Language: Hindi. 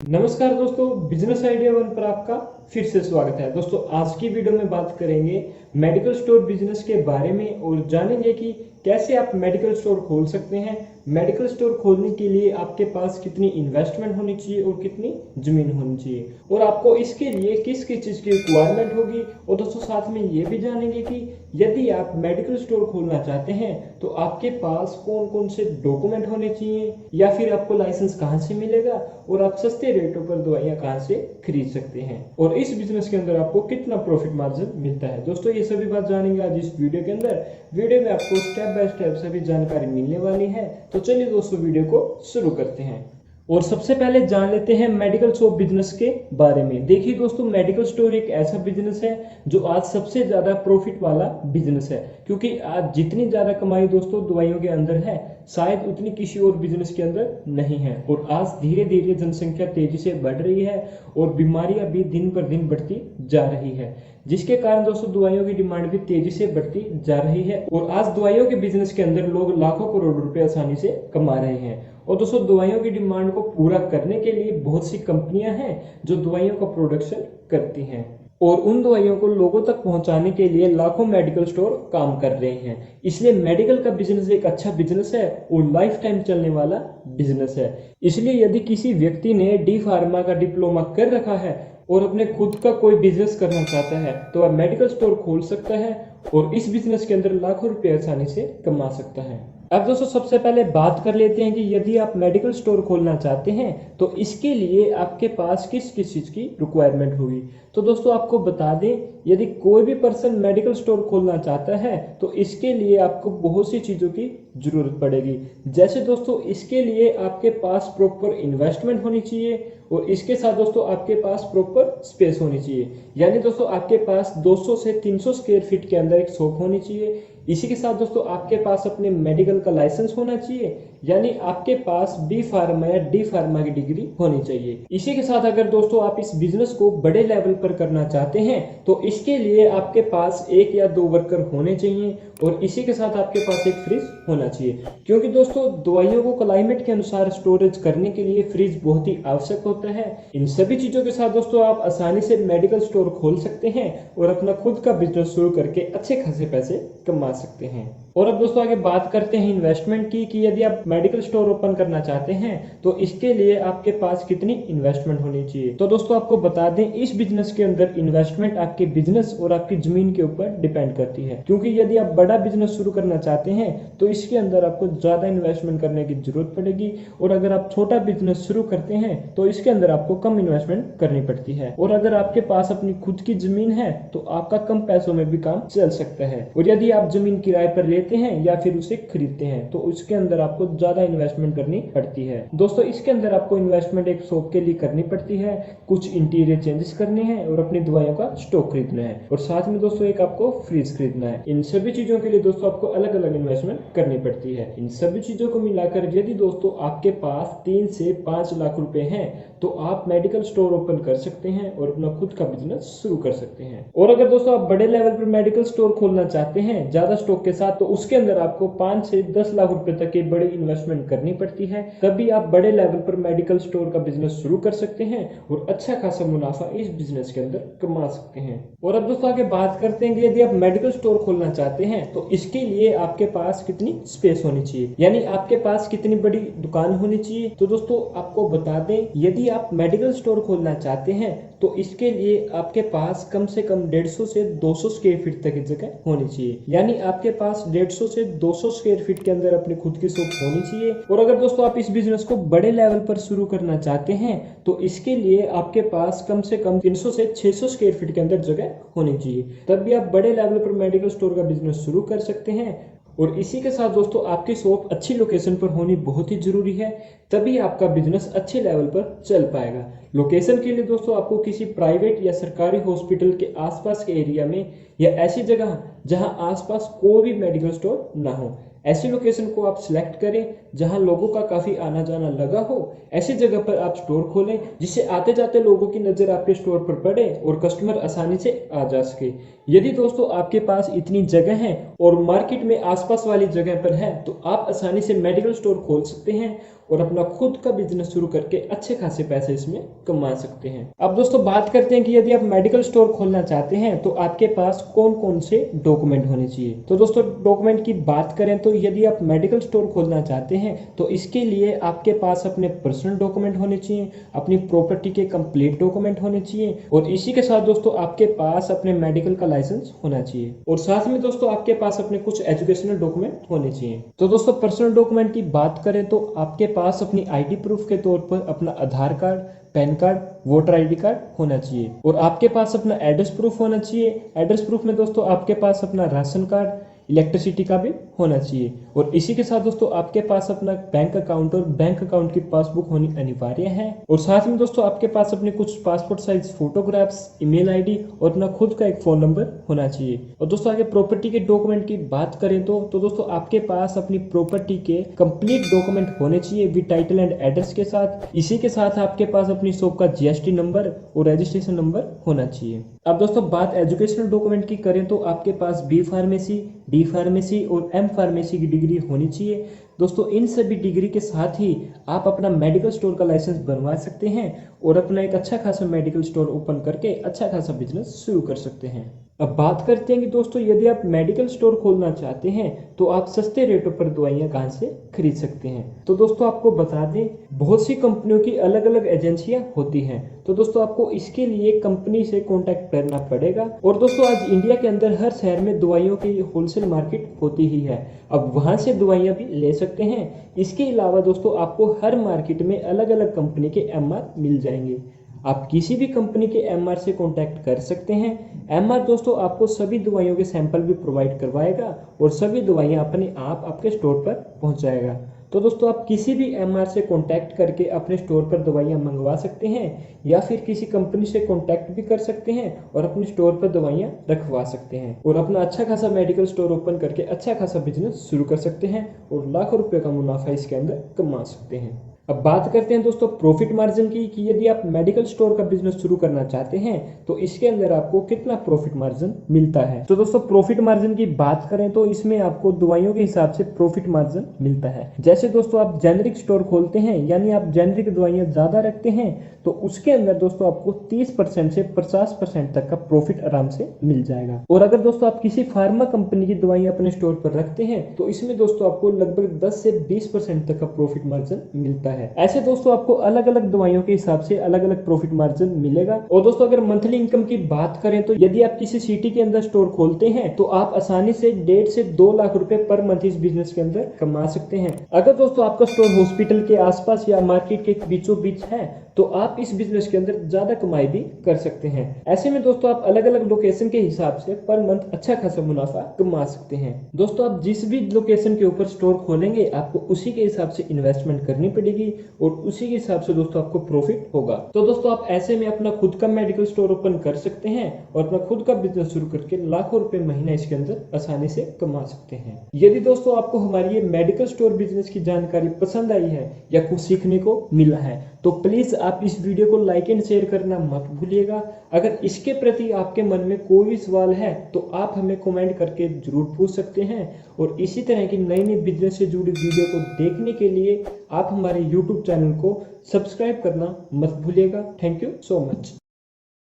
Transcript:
नमस्कार दोस्तों, बिजनेस आइडिया वन पर आपका फिर से स्वागत है। दोस्तों आज की वीडियो में बात करेंगे मेडिकल स्टोर बिजनेस के बारे में और जानेंगे कि कैसे आप मेडिकल स्टोर खोल सकते हैं। मेडिकल स्टोर खोलने के लिए आपके पास कितनी इन्वेस्टमेंट होनी चाहिए और कितनी जमीन होनी चाहिए और आपको इसके लिए किस किस चीज़ की रिक्वायरमेंट होगी। और दोस्तों साथ में ये भी जानेंगे कि यदि आप मेडिकल स्टोर खोलना चाहते हैं तो आपके पास कौन कौन से डॉक्यूमेंट होने चाहिए या फिर आपको लाइसेंस कहाँ से मिलेगा और आप सस्ते रेटों पर दवाइयाँ कहाँ से खरीद सकते हैं और इस बिजनेस के अंदर आपको कितना प्रॉफिट मार्जिन मिलता है। दोस्तों ये सभी बात जानेंगे आज इस वीडियो के अंदर। वीडियो में आपको स्टेप बाय स्टेप सभी जानकारी मिलने वाली है, तो चलिए दोस्तों वीडियो को शुरू करते हैं। और सबसे पहले जान लेते हैं मेडिकल शॉप बिजनेस के बारे में। देखिए दोस्तों, मेडिकल स्टोर एक ऐसा बिजनेस है जो आज सबसे ज्यादा प्रॉफिट वाला बिजनेस है, क्योंकि आज जितनी ज्यादा कमाई दोस्तों दवाइयों के अंदर है शायद उतनी किसी और बिजनेस के अंदर नहीं है। और आज धीरे धीरे जनसंख्या तेजी से बढ़ रही है और बीमारियां भी दिन पर दिन बढ़ती जा रही है, जिसके कारण दोस्तों दवाइयों की डिमांड भी तेजी से बढ़ती जा रही है। और आज दवाइयों के बिजनेस के अंदर लोग लाखों करोड़ रुपए आसानी से कमा रहे हैं। और दोस्तों दवाइयों की डिमांड को पूरा करने के लिए बहुत सी कंपनियां हैं जो दवाइयों का प्रोडक्शन करती हैं और उन दवाइयों को लोगों तक पहुंचाने के लिए लाखों मेडिकल स्टोर काम कर रहे हैं। इसलिए मेडिकल का बिजनेस एक अच्छा बिजनेस है और लाइफ टाइम चलने वाला बिजनेस है। इसलिए यदि किसी व्यक्ति ने डी फार्मा का डिप्लोमा कर रखा है और अपने खुद का कोई बिजनेस करना चाहता है तो वह मेडिकल स्टोर खोल सकता है और इस बिजनेस के अंदर लाखों रुपए आसानी से कमा सकता है। अब दोस्तों सबसे पहले बात कर लेते हैं कि यदि आप मेडिकल स्टोर खोलना चाहते हैं तो इसके लिए आपके पास किस किस चीज़ की रिक्वायरमेंट होगी। तो दोस्तों आपको बता दें, यदि कोई भी पर्सन मेडिकल स्टोर खोलना चाहता है तो इसके लिए आपको बहुत सी चीज़ों की ज़रूरत पड़ेगी। जैसे दोस्तों इसके लिए आपके पास प्रॉपर इन्वेस्टमेंट होनी चाहिए और इसके साथ दोस्तों आपके पास प्रॉपर स्पेस होनी चाहिए। यानी दोस्तों आपके पास 200 से 300 स्क्वायर फीट के अंदर एक शॉप होनी चाहिए। इसी के साथ दोस्तों आपके पास अपने मेडिकल का लाइसेंस होना चाहिए, यानी आपके पास बी फार्मा या डी फार्मा की डिग्री होनी चाहिए। इसी के साथ अगर दोस्तों आप इस बिजनेस को बड़े लेवल पर करना चाहते हैं तो इसके लिए आपके पास 1 या 2 वर्कर होने चाहिए और इसी के साथ आपके पास एक फ्रिज होना चाहिए, क्योंकि दोस्तों दवाइयों को क्लाइमेट के अनुसार स्टोरेज करने के लिए फ्रिज बहुत ही आवश्यक होता है। इन सभी चीजों के साथ दोस्तों आप आसानी से मेडिकल स्टोर खोल सकते हैं और अपना खुद का बिजनेस शुरू करके अच्छे खासे पैसे कमा सकते हैं। और अब दोस्तों आगे बात करते हैं इन्वेस्टमेंट की कि यदि आप मेडिकल स्टोर ओपन करना चाहते हैं तो इसके लिए आपके पास कितनी इन्वेस्टमेंट होनी चाहिए। तो दोस्तों आपको बता दें, इस बिजनेस के अंदर इन्वेस्टमेंट आपके बिजनेस और आपकी जमीन के ऊपर डिपेंड करती है, क्योंकि यदि आप बड़ा बिजनेस शुरू करना चाहते हैं तो इसके अंदर आपको ज्यादा इन्वेस्टमेंट करने की जरूरत पड़ेगी और अगर आप छोटा बिजनेस शुरू करते हैं तो इसके अंदर आपको कम इन्वेस्टमेंट करनी पड़ती है। और अगर आपके पास अपनी खुद की जमीन है तो आपका कम पैसों में भी काम चल सकता है। और यदि आप जमीन किराए पर लेते हैं या फिर उसे खरीदते हैं तो उसके अंदर आपको ज्यादा इन्वेस्टमेंट करनी पड़ती है। दोस्तों इसके अंदर आपको इन्वेस्टमेंट एक शॉप के लिए करनी पड़ती है, कुछ इंटीरियर चेंजेस करने हैं और अपनी दवाइयों का स्टॉक खरीदना है और साथ में दोस्तों एक आपको फ्रिज खरीदना है। इन सभी चीजों के लिए दोस्तों आपको अलग अलग इन्वेस्टमेंट करनी पड़ती है। इन सभी चीजों को मिलाकर यदि दोस्तों आपके पास 3 से 5 लाख रुपए हैं तो आप मेडिकल स्टोर ओपन कर सकते हैं और अपना खुद का बिजनेस शुरू कर सकते हैं। और अगर दोस्तों आप बड़े लेवल पर मेडिकल स्टोर खोलना चाहते हैं ज्यादा स्टॉक के साथ तो उसके अंदर आपको 5 से 10 लाख रुपए तक की बड़ी इन्वेस्टमेंट करनी पड़ती है, तभी आप बड़े लेवल पर मेडिकल स्टोर का बिजनेस शुरू कर सकते हैं और अच्छा खासा मुनाफा इस बिजनेस के अंदर कमा सकते हैं। और अब दोस्तों आगे बात करते हैं कि यदि आप मेडिकल स्टोर खोलना चाहते हैं तो इसके लिए आपके पास कितनी स्पेस होनी चाहिए, यानी आपके पास कितनी बड़ी दुकान होनी चाहिए। तो दोस्तों आपको बता दें, यदि आप मेडिकल स्टोर खोलना चाहते हैं तो इसके लिए आपके पास कम से कम 150 से 200 स्क्वायर फीट तक की जगह होनी चाहिए, यानी आपके पास 150 से 200 स्क्वायर फीट के अंदर अपनी खुद की शॉप होनी चाहिए। और अगर दोस्तों आप इस बिजनेस को बड़े लेवल पर शुरू करना चाहते हैं तो इसके लिए आपके पास कम से कम 300 से 600 स्क्वायर फीट के अंदर जगह होनी चाहिए, तब भी आप बड़े लेवल पर मेडिकल स्टोर का बिजनेस शुरू कर सकते हैं। और इसी के साथ दोस्तों आपकी शॉप अच्छी लोकेशन पर होनी बहुत ही जरूरी है, तभी आपका बिजनेस अच्छे लेवल पर चल पाएगा। लोकेशन के लिए दोस्तों आपको किसी प्राइवेट या सरकारी हॉस्पिटल के आसपास के एरिया में या ऐसी जगह जहां आसपास कोई भी मेडिकल स्टोर ना हो, ऐसी लोकेशन को आप सिलेक्ट करें जहां लोगों का काफी आना जाना लगा हो। ऐसी जगह पर आप स्टोर खोलें जिससे आते जाते लोगों की नजर आपके स्टोर पर पड़े और कस्टमर आसानी से आ जा सके। यदि दोस्तों आपके पास इतनी जगह है और मार्केट में आसपास वाली जगह पर है तो आप आसानी से मेडिकल स्टोर खोल सकते हैं और अपना खुद का बिजनेस शुरू करके अच्छे खासे पैसे इसमें कमा सकते हैं। अब दोस्तों बात करते हैं कि यदि आप मेडिकल स्टोर खोलना चाहते हैं तो आपके पास कौन कौन से डॉक्यूमेंट होने चाहिए। तो दोस्तों डॉक्यूमेंट की बात करें तो यदि आप मेडिकल स्टोर खोलना चाहते हैं तो इसके लिए आपके पास अपने पर्सनल डॉक्यूमेंट होने चाहिए, अपनी प्रॉपर्टी के कंप्लीट डॉक्यूमेंट होने चाहिए और इसी के साथ दोस्तों आपके पास अपने मेडिकल का लाइसेंस होना चाहिए और साथ में दोस्तों आपके पास अपने कुछ एजुकेशनल डॉक्यूमेंट होने चाहिए। तो दोस्तों पर्सनल डॉक्यूमेंट की बात करें तो आपके पास अपनी आईडी प्रूफ के तौर पर अपना Aadhaar card, PAN card, voter ID card होना चाहिए और आपके पास अपना एड्रेस प्रूफ होना चाहिए। एड्रेस प्रूफ में दोस्तों आपके पास अपना राशन कार्ड, इलेक्ट्रिसिटी का बिल होना चाहिए और इसी के साथ दोस्तों आपके पास अपना बैंक अकाउंट और बैंक अकाउंट की पासबुक होनी अनिवार्य है और साथ में दोस्तों आपके पास अपने कुछ passport size photographs, email ID और अपना खुद का एक फोन नंबर होना चाहिए। और दोस्तों आगे प्रॉपर्टी के डॉक्यूमेंट की बात करें तो दोस्तों आपके पास अपनी प्रॉपर्टी के कंप्लीट डॉक्यूमेंट होने चाहिए विद टाइटल एंड एड्रेस के साथ। इसी के साथ आपके पास अपनी शॉप का जीएसटी नंबर और रजिस्ट्रेशन नंबर होना चाहिए। अब दोस्तों बात एजुकेशनल डॉक्यूमेंट की करें तो आपके पास बी फार्मेसी, डी फार्मेसी और एम फार्मेसी की डिग्री होनी चाहिए। दोस्तों इन सभी डिग्री के साथ ही आप अपना मेडिकल स्टोर का लाइसेंस बनवा सकते हैं और अपना एक अच्छा खासा मेडिकल स्टोर ओपन करके अच्छा खासा बिजनेस शुरू कर सकते हैं। अब बात करते हैं कि दोस्तों यदि आप मेडिकल स्टोर खोलना चाहते हैं तो आप सस्ते रेटों पर दवाइयां कहां से खरीद सकते हैं। तो दोस्तों आपको बता दें बहुत सी कंपनियों की अलग अलग एजेंसियां होती हैं, तो दोस्तों आपको इसके लिए कंपनी से कांटेक्ट करना पड़ेगा। और दोस्तों आज इंडिया के अंदर हर शहर में दवाइयों की होलसेल मार्केट होती ही है, अब वहां से दवाइयां भी ले सकते हैं। इसके अलावा दोस्तों आपको हर मार्केट में अलग अलग कंपनी के एमआर मिल जाएंगे, आप किसी भी कंपनी के एमआर से कांटेक्ट कर सकते हैं। एमआर दोस्तों आपको सभी दवाइयों के सैंपल भी प्रोवाइड करवाएगा और सभी दवाइयां अपने आप आपके स्टोर पर पहुंचाएगा। तो दोस्तों आप किसी भी एमआर से कांटेक्ट करके अपने स्टोर पर दवाइयां मंगवा सकते हैं या फिर किसी कंपनी से कांटेक्ट भी कर सकते हैं और अपने स्टोर पर दवाइयां रखवा सकते हैं और अपना अच्छा खासा मेडिकल स्टोर ओपन करके अच्छा खासा बिजनेस शुरू कर सकते हैं और लाखों रुपए का मुनाफा इसके अंदर कमा सकते हैं। अब बात करते हैं दोस्तों प्रॉफिट मार्जिन की कि यदि आप मेडिकल स्टोर का बिजनेस शुरू करना चाहते हैं तो इसके अंदर आपको कितना प्रॉफिट मार्जिन मिलता है। तो दोस्तों प्रॉफिट मार्जिन की बात करें तो इसमें आपको दवाइयों के हिसाब से प्रॉफिट मार्जिन मिलता है। जैसे दोस्तों आप जेनरिक स्टोर खोलते हैं यानी आप जेनरिक दवाइयां ज्यादा रखते हैं तो उसके अंदर दोस्तों आपको 30% से 50% तक का प्रॉफिट आराम से मिल जाएगा। और अगर दोस्तों आप किसी फार्मा कंपनी की दवाइयां अपने स्टोर पर रखते हैं तो इसमें दोस्तों आपको लगभग 10 से 20% तक का प्रॉफिट मार्जिन मिलता है। ऐसे दोस्तों आपको अलग अलग दवाइयों के हिसाब से अलग अलग प्रॉफिट मार्जिन मिलेगा। और दोस्तों अगर मंथली इनकम की बात करें तो यदि आप किसी सिटी के अंदर स्टोर खोलते हैं तो आप आसानी से 1.5 से 2 लाख रुपए पर मंथ इस बिजनेस के अंदर कमा सकते हैं। अगर दोस्तों आपका स्टोर हॉस्पिटल के आसपास या मार्केट के बीचों बीच है तो आप इस बिजनेस के अंदर ज्यादा कमाई भी कर सकते हैं। ऐसे में दोस्तों आप अलग अलग लोकेशन के हिसाब से पर मंथ अच्छा खासा मुनाफा कमा सकते हैं। दोस्तों आप जिस भी लोकेशन के ऊपर स्टोर खोलेंगे आपको उसी के हिसाब से इन्वेस्टमेंट करनी पड़ेगी और उसी के हिसाब से दोस्तों आपको प्रॉफिट होगा। तो दोस्तों आप ऐसे में अपना खुद का मेडिकल स्टोर ओपन कर सकते हैं और अपना खुद का बिजनेस शुरू करके लाखों रुपए महीना इसके अंदर आसानी से कमा सकते हैं। यदि दोस्तों आपको हमारी ये मेडिकल स्टोर बिजनेस की जानकारी पसंद आई है या कुछ सीखने को मिला है तो प्लीज आप इस वीडियो को लाइक एंड शेयर करना मत भूलिएगा। अगर इसके प्रति आपके मन में कोई भी सवाल है तो आप हमें कमेंट करके जरूर पूछ सकते हैं और इसी तरह की नई नई बिजनेस से जुड़ी वीडियो को देखने के लिए आप हमारे YouTube चैनल को सब्सक्राइब करना मत भूलिएगा। Thank you so much.